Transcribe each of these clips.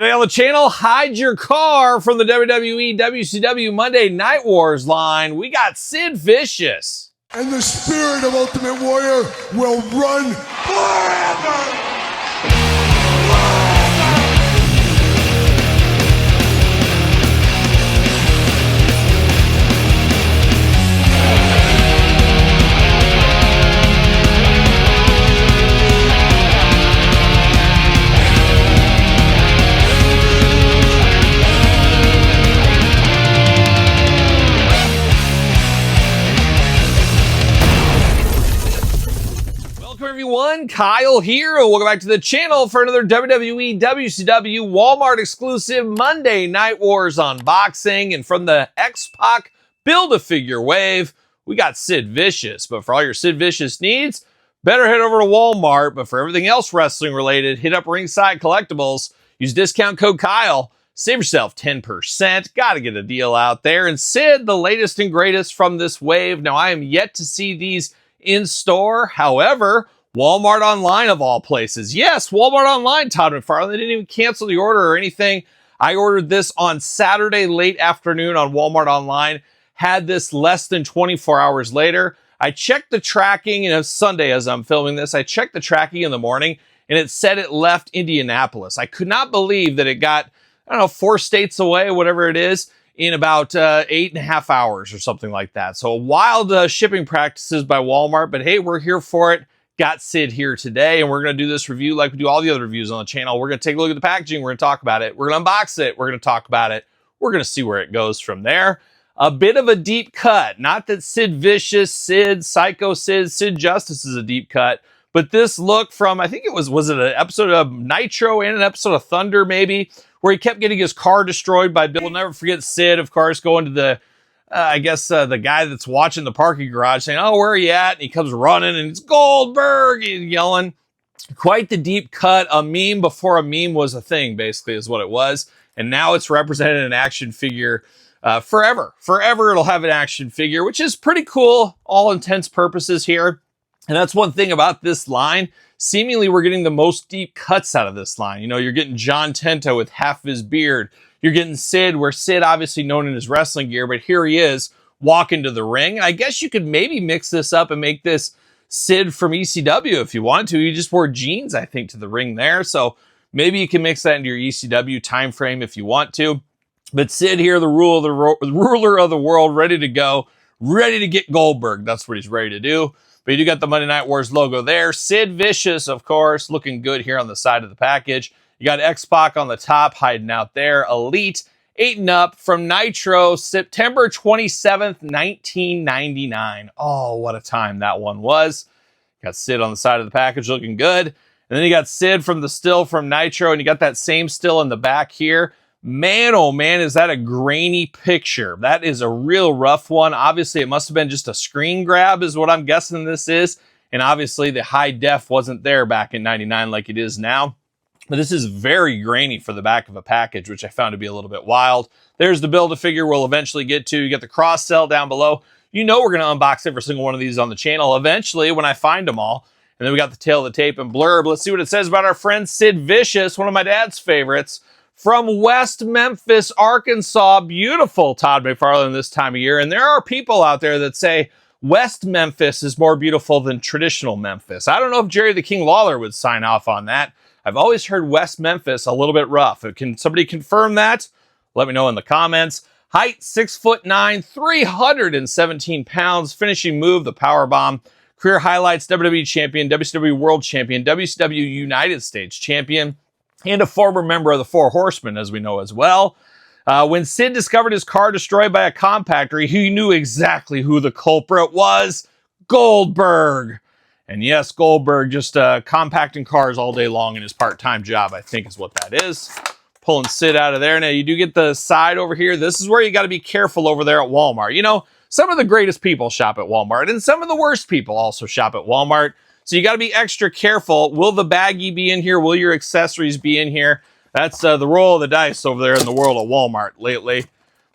Today on the channel, hide your car from the WWE WCW Monday Night Wars line. We got Sid Vicious. And the spirit of Ultimate Warrior will run forever! Everyone, Kyle here. Welcome back to the channel for another WWE WCW Walmart exclusive Monday Night Wars unboxing. And from the X-Pac Build-A-Figure wave, we got Sid Vicious. But for all your Sid Vicious needs, better head over to Walmart. But for everything else wrestling related, hit up Ringside Collectibles. Use discount code Kyle. Save yourself 10%. Got to get a deal out there. And Sid, the latest and greatest from this wave. Now, I am yet to see these in store. However, Walmart Online of all places. Yes, Walmart Online, Todd McFarlane. They didn't even cancel the order or anything. I ordered this on Saturday late afternoon on Walmart Online. Had this less than 24 hours later. I checked the tracking, and it's Sunday as I'm filming this. I checked the tracking in the morning, and it said it left Indianapolis. I could not believe that it got, 4 states away, whatever it is, in about 8.5 hours or something like that. So wild shipping practices by Walmart, but hey, we're here for it. Got Sid here today, and we're going to do this review like we do all the other reviews on the channel. We're going to take a look at the packaging. We're going to talk about it. We're going to unbox it. We're going to talk about it. We're going to see where it goes from there. A bit of a deep cut. Not that Sid Vicious, Sid, Psycho Sid, Sid Justice is a deep cut, but this look from, I think it was it an episode of Nitro and an episode of Thunder maybe, where he kept getting his car destroyed by Bill. We'll never forget Sid, of course, going to the the guy that's watching the parking garage saying, "Oh, where are you at?" And he comes running and it's Goldberg, he's yelling. Quite the deep cut, a meme before a meme was a thing, basically, is what it was. And now it's represented in an action figure forever. Forever it'll have an action figure, which is pretty cool, all intents purposes here. And that's one thing about this line. Seemingly, we're getting the most deep cuts out of this line. You know, you're getting John Tenta with half of his beard. You're getting Sid, where Sid obviously known in his wrestling gear, but here he is walking to the ring. And I guess you could maybe mix this up and make this Sid from ECW if you want to. He just wore jeans, I think, to the ring there. So maybe you can mix that into your ECW time frame if you want to. But Sid here, the ruler of the world, ready to go, ready to get Goldberg. That's what he's ready to do. But you do got the Monday Night Wars logo there. Sid Vicious, of course, looking good here on the side of the package. You got X-Pac on the top, hiding out there. Elite, 8 and Up from Nitro, September 27th, 1999. Oh, what a time that one was. Got Sid on the side of the package, looking good. And then you got Sid from the still from Nitro, and you got that same still in the back here. Man, oh man, is that a grainy picture. That is a real rough one. Obviously, it must have been just a screen grab is what I'm guessing this is. And obviously, the high def wasn't there back in 99 like it is now. But this is very grainy for the back of a package, which I found to be a little bit wild. There's the Build-A-Figure we'll eventually get to. You got the cross sell down below. You know we're going to unbox every single one of these on the channel eventually when I find them all. And then we got the tail of the tape and blurb. Let's see what it says about our friend Sid Vicious, one of my dad's favorites. From West Memphis, Arkansas. Beautiful Todd McFarlane this time of year. And there are people out there that say West Memphis is more beautiful than traditional Memphis. I don't know if Jerry the King Lawler would sign off on that. I've always heard West Memphis a little bit rough. Can somebody confirm that? Let me know in the comments. Height, 6'9", 317 pounds. Finishing move, the powerbomb. Career highlights, WWE Champion, WCW World Champion, WCW United States Champion, and a former member of the Four Horsemen, as we know as well. When Sid discovered his car destroyed by a compactor, he knew exactly who the culprit was. Goldberg. And yes, Goldberg just compacting cars all day long in his part-time job, I think is what that is. Pulling Sid out of there. Now, you do get the side over here. This is where you got to be careful over there at Walmart. You know, some of the greatest people shop at Walmart, and some of the worst people also shop at Walmart. So you got to be extra careful. Will the baggie be in here? Will your accessories be in here? That's the roll of the dice over there in the world of Walmart lately.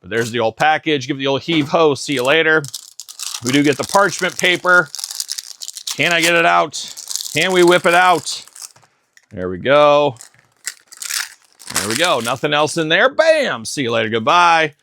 But there's the old package. Give the old heave-ho. See you later. We do get the parchment paper. Can I get it out? Can we whip it out? There we go. There we go. Nothing else in there. Bam. See you later. Goodbye.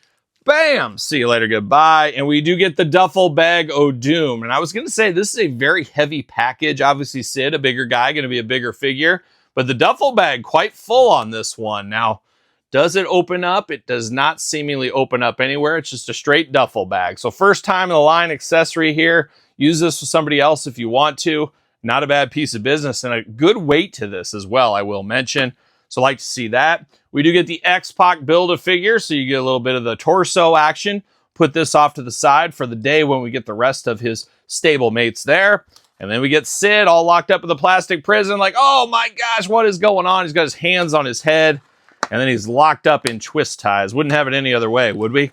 Bam. See you later. Goodbye. And we do get the duffel bag O'Doom. And I was going to say, this is a very heavy package. Obviously, Sid, a bigger guy, going to be a bigger figure. But the duffel bag, quite full on this one. Now, does it open up? It does not seemingly open up anywhere. It's just a straight duffel bag. So first time in the line accessory here. Use this with somebody else if you want to. Not a bad piece of business. And a good weight to this as well, I will mention. So I like to see that. We do get the X-Pac Build-A-Figure, so you get a little bit of the torso action. Put this off to the side for the day when we get the rest of his stable mates there. And then we get Sid all locked up in the plastic prison like, oh my gosh, what is going on? He's got his hands on his head, and then he's locked up in twist ties. Wouldn't have it any other way, would we?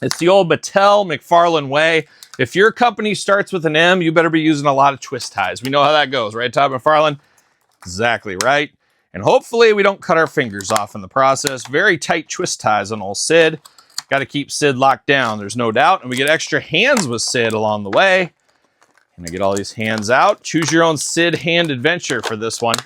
It's the old Mattel McFarlane way. If your company starts with an M, you better be using a lot of twist ties. We know how that goes, right, Todd McFarlane? Exactly right. And hopefully we don't cut our fingers off in the process. Very tight twist ties on old Sid. Got to keep Sid locked down, there's no doubt. And we get extra hands with Sid along the way. And I get all these hands out. Choose your own Sid hand adventure for this one.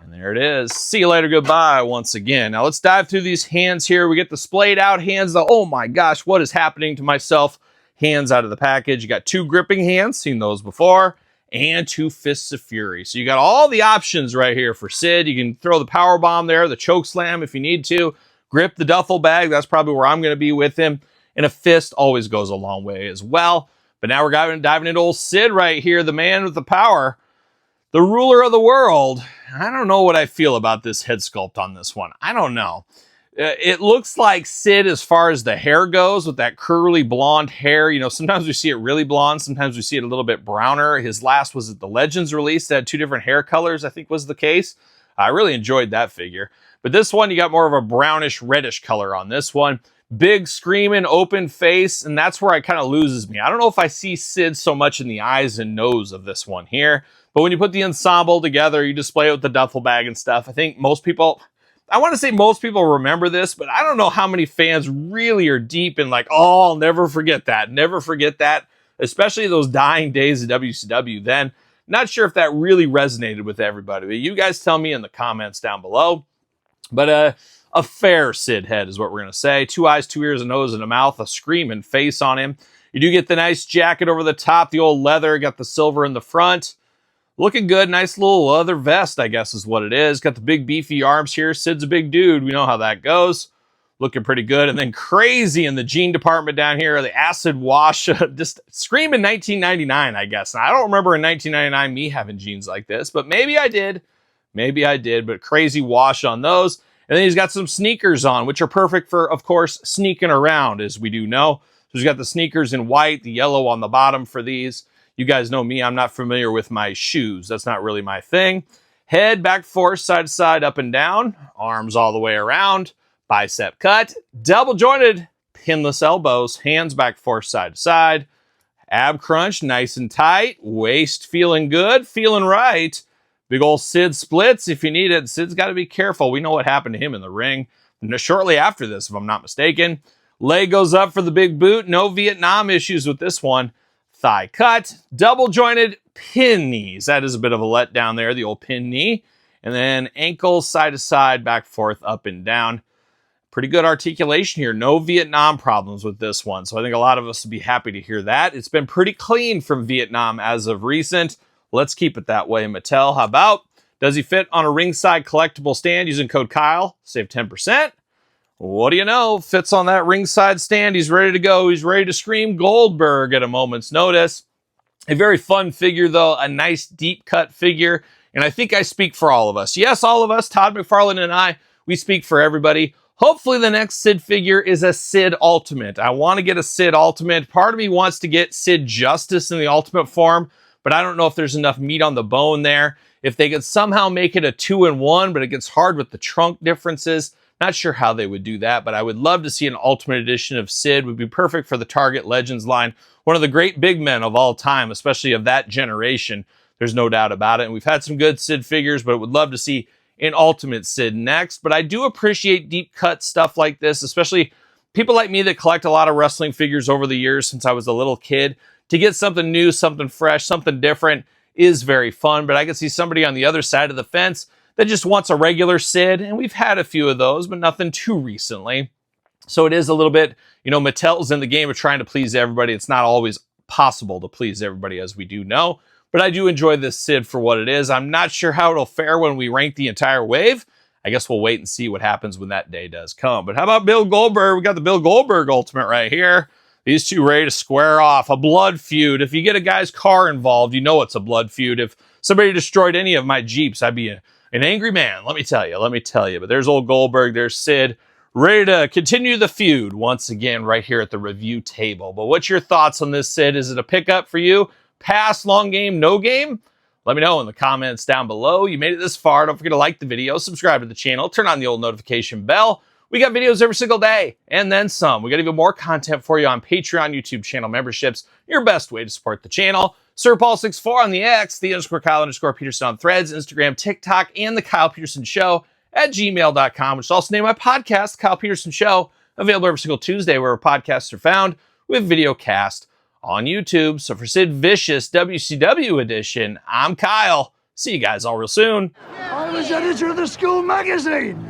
And there it is. See you later, goodbye once again. Now let's dive through these hands here. We get the splayed out hands. Oh my gosh, what is happening to myself? Hands out of the package. You got 2 gripping hands, seen those before. And 2 fists of fury. So you got all the options right here for Sid. You can throw the power bomb there, the choke slam if you need to. Grip the duffel bag. That's probably where I'm going to be with him. And a fist always goes a long way as well. But now we're diving into old Sid right here, the man with the power, the ruler of the world. I don't know what I feel about this head sculpt on this one. I don't know. It looks like Sid as far as the hair goes with that curly blonde hair. You know, sometimes we see it really blonde. Sometimes we see it a little bit browner. His last was at the Legends release that had 2 different hair colors, I think was the case. I really enjoyed that figure. But this one, you got more of a brownish reddish color on this one. Big screaming open face. And that's where it kind of loses me. I don't know if I see Sid so much in the eyes and nose of this one here. But when you put the ensemble together, you display it with the duffel bag and stuff. I think most people... I want to say most people remember this, but I don't know how many fans really are deep in like, oh, I'll never forget that. Never forget that. Especially those dying days of WCW then. Not sure if that really resonated with everybody. But you guys tell me in the comments down below. But a fair Sid head is what we're going to say. 2 eyes, 2 ears, a nose, and a mouth. A screaming face on him. You do get the nice jacket over the top. The old leather. Got the silver in the front. Looking good. Nice little leather vest, I guess is what it is. Got the big beefy arms here. Sid's a big dude. We know how that goes. Looking pretty good. And then crazy in the jean department down here. The acid wash. Just screaming 1999, I guess. And I don't remember in 1999 me having jeans like this. But maybe I did. Maybe I did. But crazy wash on those. And then he's got some sneakers on, which are perfect for, of course, sneaking around, as we do know. So he's got the sneakers in white. The yellow on the bottom for these. You guys know me, I'm not familiar with my shoes. That's not really my thing. Head back forth, side to side, up and down. Arms all the way around. Bicep cut. Double jointed. Pinless elbows. Hands back forth, side to side. Ab crunch, nice and tight. Waist feeling good, feeling right. Big old Sid splits if you need it. Sid's got to be careful. We know what happened to him in the ring. And shortly after this, if I'm not mistaken. Leg goes up for the big boot. No Vietnam issues with this one. Thigh cut, double jointed pin knees. That is a bit of a letdown there, the old pin knee. And then ankles side to side, back, forth, up and down. Pretty good articulation here. No Vietnam problems with this one. So I think a lot of us would be happy to hear that. It's been pretty clean from Vietnam as of recent. Let's keep it that way, Mattel. How about, does he fit on a ringside collectible stand using code Kyle? Save 10%. What do you know? Fits on that ringside stand. He's ready to go. He's ready to scream Goldberg at a moment's notice. A very fun figure, though. A nice deep cut figure. And I think I speak for all of us. Yes, all of us, Todd McFarlane and I, we speak for everybody. Hopefully the next Sid figure is a Sid Ultimate. I want to get a Sid Ultimate. Part of me wants to get Sid Justice in the Ultimate form, but I don't know if there's enough meat on the bone there. If they could somehow make it a 2-in-1, but it gets hard with the trunk differences. Not sure how they would do that, but I would love to see an Ultimate Edition of Sid. Would be perfect for the Target Legends line. One of the great big men of all time, especially of that generation. There's no doubt about it. And we've had some good Sid figures, but would love to see an Ultimate Sid next. But I do appreciate deep cut stuff like this, especially people like me that collect a lot of wrestling figures over the years since I was a little kid. To get something new, something fresh, something different is very fun. But I can see somebody on the other side of the fence that just wants a regular Sid, and we've had a few of those, but nothing too recently. So it is a little bit, Mattel's in the game of trying to please everybody. It's not always possible to please everybody, as we do know. But I do enjoy this Sid for what it is. I'm not sure how it'll fare when we rank the entire wave. I guess we'll wait and see what happens when that day does come. But how about Bill Goldberg? We got the Bill Goldberg Ultimate right here. These two ready to square off. A blood feud. If you get a guy's car involved, you know it's a blood feud. If somebody destroyed any of my Jeeps, I'd be an angry man. Let me tell you. But there's old Goldberg. There's Sid. Ready to continue the feud once again right here at the review table. But what's your thoughts on this, Sid? Is it a pickup for you? Pass, long game, no game? Let me know in the comments down below. You made it this far. Don't forget to like the video, subscribe to the channel, turn on the old notification bell. We got videos every single day, and then some. We got even more content for you on Patreon, YouTube channel memberships. Your best way to support the channel. SirPaul64 on the X, _Kyle_Peterson on Threads, Instagram, TikTok, and TheKylePetersonShow at gmail.com, which is also the name of my podcast, Kyle Peterson Show, available every single Tuesday where podcasts are found, with video cast on YouTube. So for Sid Vicious WCW edition, I'm Kyle. See you guys all real soon. I was editor of the school magazine.